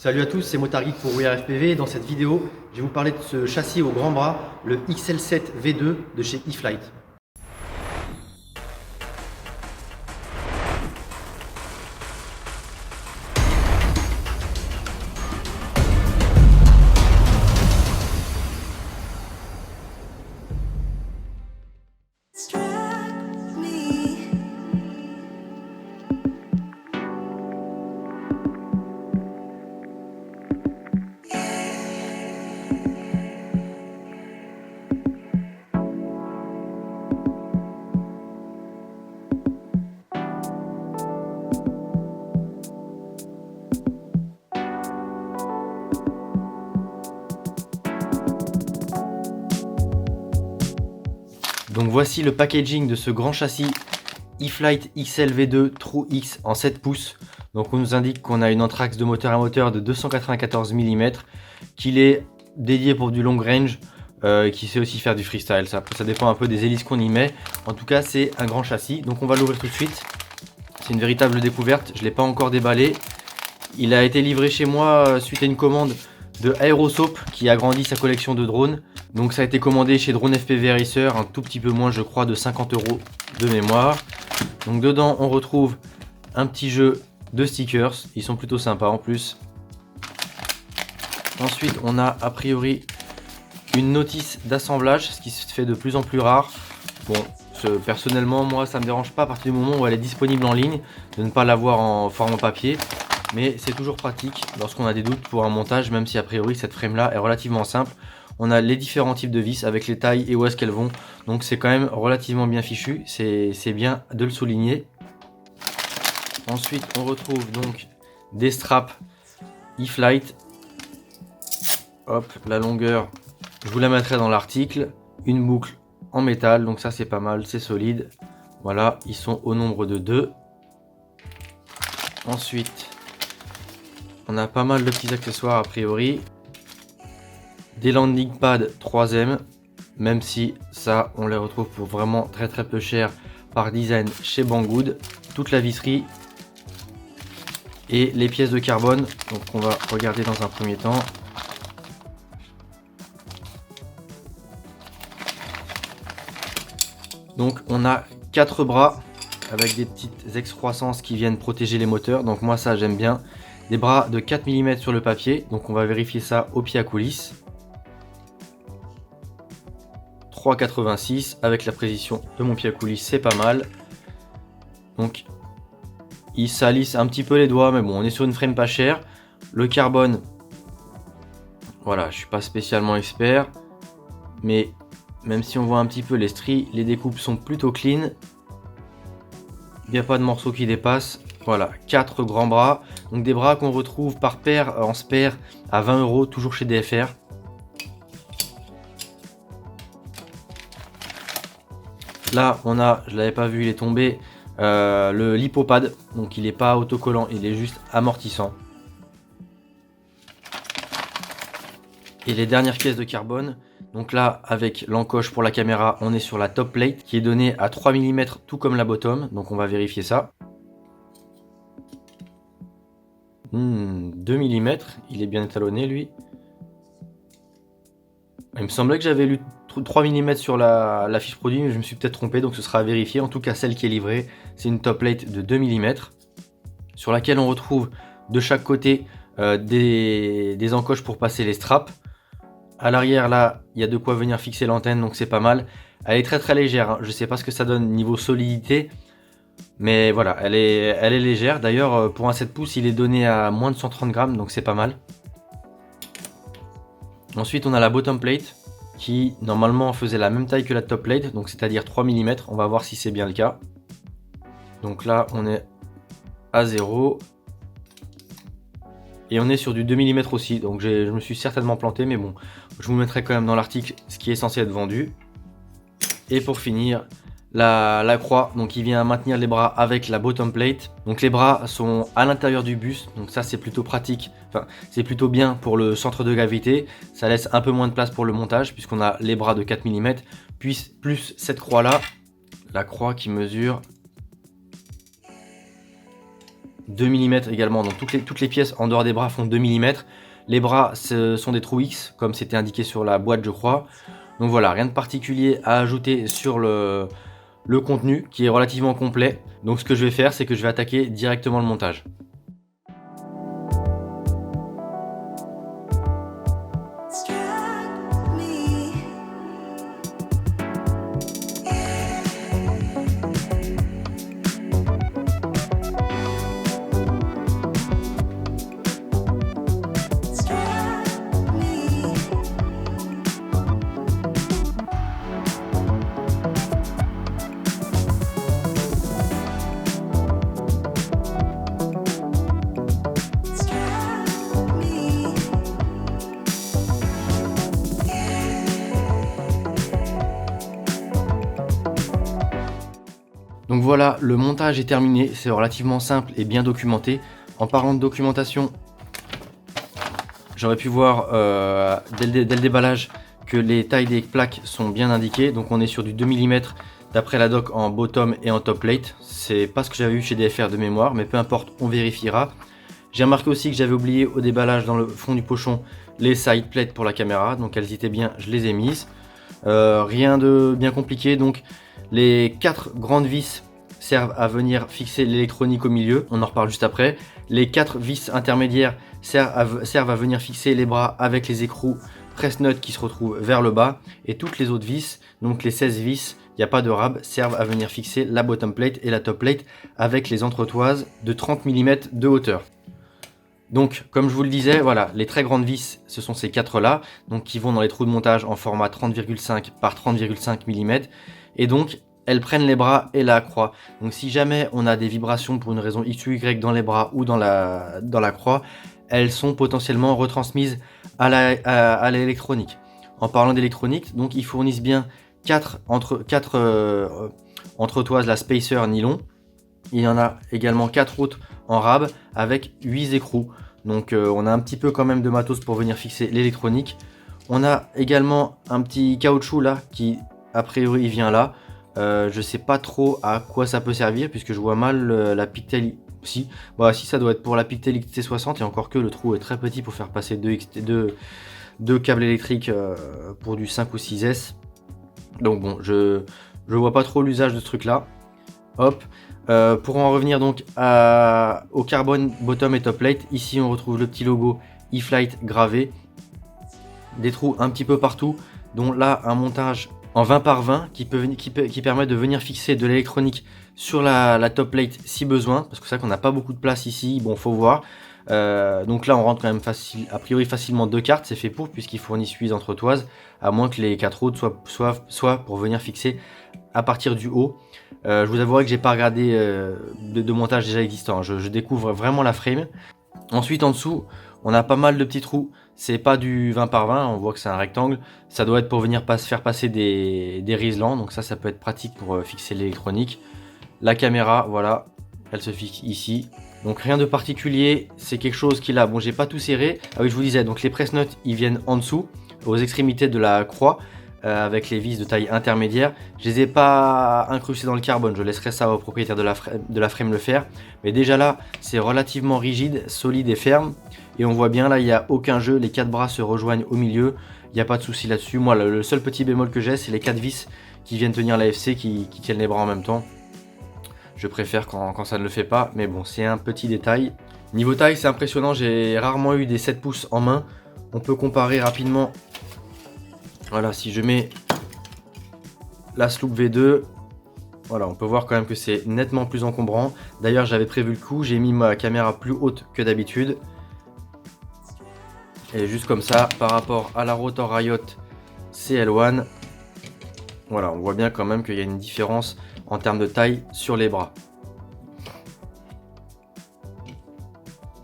Salut à tous, c'est Motard Geek pour We Are FPV. Dans cette vidéo, je vais vous parler de ce châssis au grand bras, le XL7 V2 de chez E-Flite. Donc voici le packaging de ce grand châssis E-Flite XL V2 True X en 7 pouces. Donc on nous indique qu'on a une entraxe de moteur à moteur de 294 mm, qu'il est dédié pour du long range, qui sait aussi faire du freestyle. Ça dépend un peu des hélices qu'on y met. En tout cas c'est un grand châssis, donc on va l'ouvrir tout de suite. C'est une véritable découverte, je ne l'ai pas encore déballé. Il a été livré chez moi suite à une commande de Aerosoap qui agrandit sa collection de drones. Donc ça a été commandé chez Drone FPV Racer, un tout petit peu moins je crois de 50 € de mémoire. Donc dedans on retrouve un petit jeu de stickers, ils sont plutôt sympas en plus. Ensuite on a a priori une notice d'assemblage, ce qui se fait de plus en plus rare. Bon, personnellement moi ça me dérange pas à partir du moment où elle est disponible en ligne de ne pas l'avoir en format papier. Mais c'est toujours pratique lorsqu'on a des doutes pour un montage, même si a priori cette frame là est relativement simple. On a les différents types de vis avec les tailles et où est-ce qu'elles vont. Donc c'est quand même relativement bien fichu, c'est bien de le souligner. Ensuite on retrouve donc des straps E-Flite. Hop, la longueur, je vous la mettrai dans l'article. Une boucle en métal, donc ça c'est pas mal, c'est solide. Voilà, ils sont au nombre de 2. Ensuite, on a pas mal de petits accessoires a priori. Des landing pads 3M, même si ça on les retrouve pour vraiment très peu cher par design chez Banggood. Toute la visserie et les pièces de carbone, donc on va regarder dans un premier temps. Donc on a 4 bras avec des petites excroissances qui viennent protéger les moteurs, donc moi ça j'aime bien. Des bras de 4 mm sur le papier, donc on va vérifier ça au pied à coulisses. 3,86 avec la précision de mon pied à coulisses, c'est pas mal. Donc il salisse un petit peu les doigts, mais bon, on est sur une frame pas chère. Le carbone, voilà, je suis pas spécialement expert, mais même si on voit un petit peu les stries, les découpes sont plutôt clean. Il n'y a pas de morceaux qui dépassent. Voilà, 4 grands bras, donc des bras qu'on retrouve par paire en spare à 20 €, toujours chez DFR. Là on a, je l'avais pas vu, il est tombé, le lipopad, donc il n'est pas autocollant, il est juste amortissant. Et les dernières pièces de carbone, donc là avec l'encoche pour la caméra, on est sur la top plate qui est donnée à 3 mm tout comme la bottom, donc on va vérifier ça. 2 mm, il est bien étalonné lui. Il me semblait que j'avais lu 3 mm sur la fiche produit, mais je me suis peut-être trompé, donc ce sera à vérifier. En tout cas, celle qui est livrée, c'est une top plate de 2 mm sur laquelle on retrouve de chaque côté des encoches pour passer les straps. À l'arrière, là, il y a de quoi venir fixer l'antenne, donc c'est pas mal. Elle est très légère, hein. Je sais pas ce que ça donne niveau solidité, mais voilà, elle est légère. D'ailleurs, pour un 7 pouces, il est donné à moins de 130 grammes, donc c'est pas mal. Ensuite on a la bottom plate qui normalement faisait la même taille que la top plate, donc c'est-à-dire 3 mm, on va voir si c'est bien le cas. Donc là on est à 0 et on est sur du 2 mm aussi, donc je me suis certainement planté, mais bon, je vous mettrai quand même dans l'article ce qui est censé être vendu. Et pour finir, la croix, donc il vient maintenir les bras avec la bottom plate. Donc les bras sont à l'intérieur du buste, donc ça c'est plutôt pratique, enfin c'est plutôt bien pour le centre de gravité. Ça laisse un peu moins de place pour le montage puisqu'on a les bras de 4 mm, puis plus cette croix là, la croix qui mesure 2 mm également, donc toutes les pièces en dehors des bras font 2 mm. Les bras ce sont des trous X, comme c'était indiqué sur la boîte je crois. Donc voilà, rien de particulier à ajouter sur le contenu qui est relativement complet. Donc ce que je vais faire, c'est que je vais attaquer directement le montage. Donc voilà, le montage est terminé, c'est relativement simple et bien documenté. En parlant de documentation, j'aurais pu voir dès le déballage que les tailles des plaques sont bien indiquées. Donc on est sur du 2 mm d'après la doc en bottom et en top plate. C'est pas ce que j'avais eu chez DFR de mémoire, mais peu importe, on vérifiera. J'ai remarqué aussi que j'avais oublié au déballage dans le fond du pochon les side plates pour la caméra. Donc elles étaient bien, je les ai mises. Rien de bien compliqué, donc les 4 grandes vis servent à venir fixer l'électronique au milieu, on en reparle juste après. Les 4 vis intermédiaires servent à venir fixer les bras avec les écrous press-nut qui se retrouvent vers le bas. Et toutes les autres vis, donc les 16 vis, il n'y a pas de rab, servent à venir fixer la bottom plate et la top plate avec les entretoises de 30 mm de hauteur. Donc, comme je vous le disais, voilà, les très grandes vis, ce sont ces 4 là, donc qui vont dans les trous de montage en format 30,5 par 30,5 mm. Et donc, elles prennent les bras et la croix. Donc si jamais on a des vibrations pour une raison X ou Y dans les bras ou dans la croix, elles sont potentiellement retransmises à l'électronique. En parlant d'électronique, donc ils fournissent bien 4 entretoises, la spacer nylon. Il y en a également 4 autres en rab avec 8 écrous. Donc on a un petit peu quand même de matos pour venir fixer l'électronique. On a également un petit caoutchouc là qui a priori vient là. Je sais pas trop à quoi ça peut servir puisque je vois mal la Pictel. Si ça doit être pour la Pictel XT60 et encore que le trou est très petit pour faire passer deux câbles électriques pour du 5 ou 6S. Donc bon, je vois pas trop l'usage de ce truc là. Hop. Pour en revenir donc au carbone bottom et top plate, ici on retrouve le petit logo eFlight gravé. Des trous un petit peu partout, dont là un montage en 20 par 20 qui permet de venir fixer de l'électronique sur la top plate si besoin, parce que c'est vrai qu'on n'a pas beaucoup de place ici, bon faut voir. Donc là on rentre quand même a priori facilement 2 cartes, c'est fait pour puisqu'ils fournissent 8 entretoises, à moins que les 4 autres soient pour venir fixer à partir du haut. Je vous avouerai que j'ai pas regardé de montage déjà existant, je découvre vraiment la frame. Ensuite en dessous on a pas mal de petits trous, c'est pas du 20 par 20, on voit que c'est un rectangle, ça doit être pour venir faire passer des riselants, donc ça peut être pratique pour fixer l'électronique. La caméra, voilà, elle se fixe ici, donc rien de particulier, c'est quelque chose qui là, bon j'ai pas tout serré, ah oui je vous disais, donc les press nuts ils viennent en dessous, aux extrémités de la croix, avec les vis de taille intermédiaire. Je les ai pas incrustés dans le carbone, je laisserai ça au propriétaire de la frame le faire, mais déjà là c'est relativement rigide, solide et ferme. Et on voit bien là, il n'y a aucun jeu, les 4 bras se rejoignent au milieu, il n'y a pas de souci là-dessus. Moi, le seul petit bémol que j'ai, c'est les 4 vis qui viennent tenir l'AFC, qui tiennent les bras en même temps. Je préfère quand ça ne le fait pas, mais bon, c'est un petit détail. Niveau taille, c'est impressionnant, j'ai rarement eu des 7 pouces en main. On peut comparer rapidement. Voilà, si je mets la Sloop V2, voilà, on peut voir quand même que c'est nettement plus encombrant. D'ailleurs, j'avais prévu le coup, j'ai mis ma caméra plus haute que d'habitude. Et juste comme ça, par rapport à la Rotor Riot CL1, voilà, on voit bien quand même qu'il y a une différence en termes de taille sur les bras.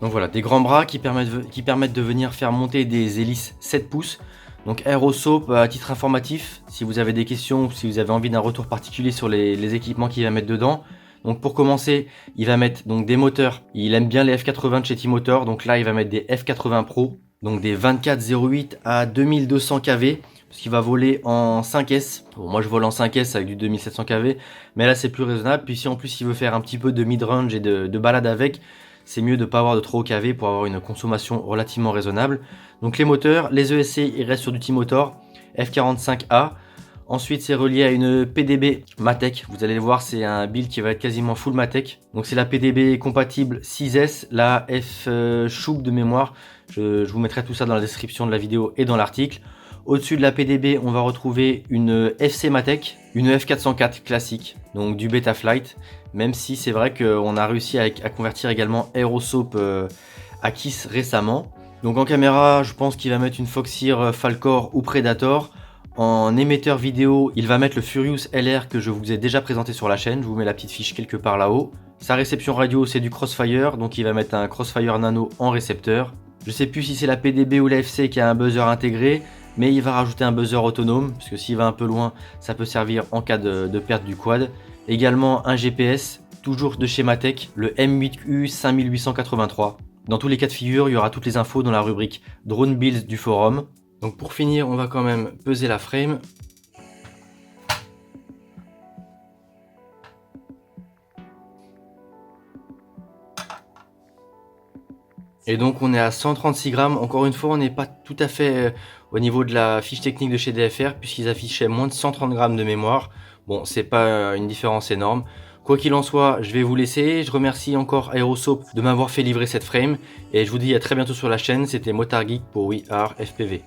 Donc voilà, des grands bras qui permettent de venir faire monter des hélices 7 pouces. Donc Aerosoap, à titre informatif, si vous avez des questions ou si vous avez envie d'un retour particulier sur les équipements qu'il va mettre dedans. Donc pour commencer, il va mettre donc des moteurs. Il aime bien les F80 de chez T-Motor, donc là il va mettre des F80 Pro. Donc des 2408 à 2200 kV, parce qu'il va voler en 5S. Bon, moi je vole en 5S avec du 2700 kV, mais là c'est plus raisonnable. Puis si en plus il veut faire un petit peu de mid-range et de balade avec, c'est mieux de ne pas avoir de trop haut KV pour avoir une consommation relativement raisonnable. Donc les moteurs, les ESC, ils restent sur du T-Motor F45A. Ensuite, c'est relié à une PDB Matek. Vous allez le voir, c'est un build qui va être quasiment full Matek. Donc c'est la PDB compatible 6S, la F Choub de mémoire. Je vous mettrai tout ça dans la description de la vidéo et dans l'article. Au-dessus de la PDB, on va retrouver une FC Matek, une F404 classique, donc du Betaflight. Même si c'est vrai qu'on a réussi à convertir également Aerosoap à Kiss récemment. Donc en caméra, je pense qu'il va mettre une Foxeer Falcor ou Predator. En émetteur vidéo, il va mettre le Furious LR que je vous ai déjà présenté sur la chaîne. Je vous mets la petite fiche quelque part là-haut. Sa réception radio, c'est du Crossfire, donc il va mettre un Crossfire Nano en récepteur. Je sais plus si c'est la PDB ou la FC qui a un buzzer intégré, mais il va rajouter un buzzer autonome, parce que s'il va un peu loin, ça peut servir en cas de perte du quad. Également un GPS, toujours de chez Matek, le M8U 5883. Dans tous les cas de figure, il y aura toutes les infos dans la rubrique Drone Builds du forum. Donc pour finir, on va quand même peser la frame. Et donc on est à 136 grammes. Encore une fois, on n'est pas tout à fait au niveau de la fiche technique de chez DFR, puisqu'ils affichaient moins de 130 grammes de mémoire. Bon, c'est pas une différence énorme. Quoi qu'il en soit, je vais vous laisser. Je remercie encore Aerosoap de m'avoir fait livrer cette frame. Et je vous dis à très bientôt sur la chaîne. C'était Motard Geek pour We Are FPV.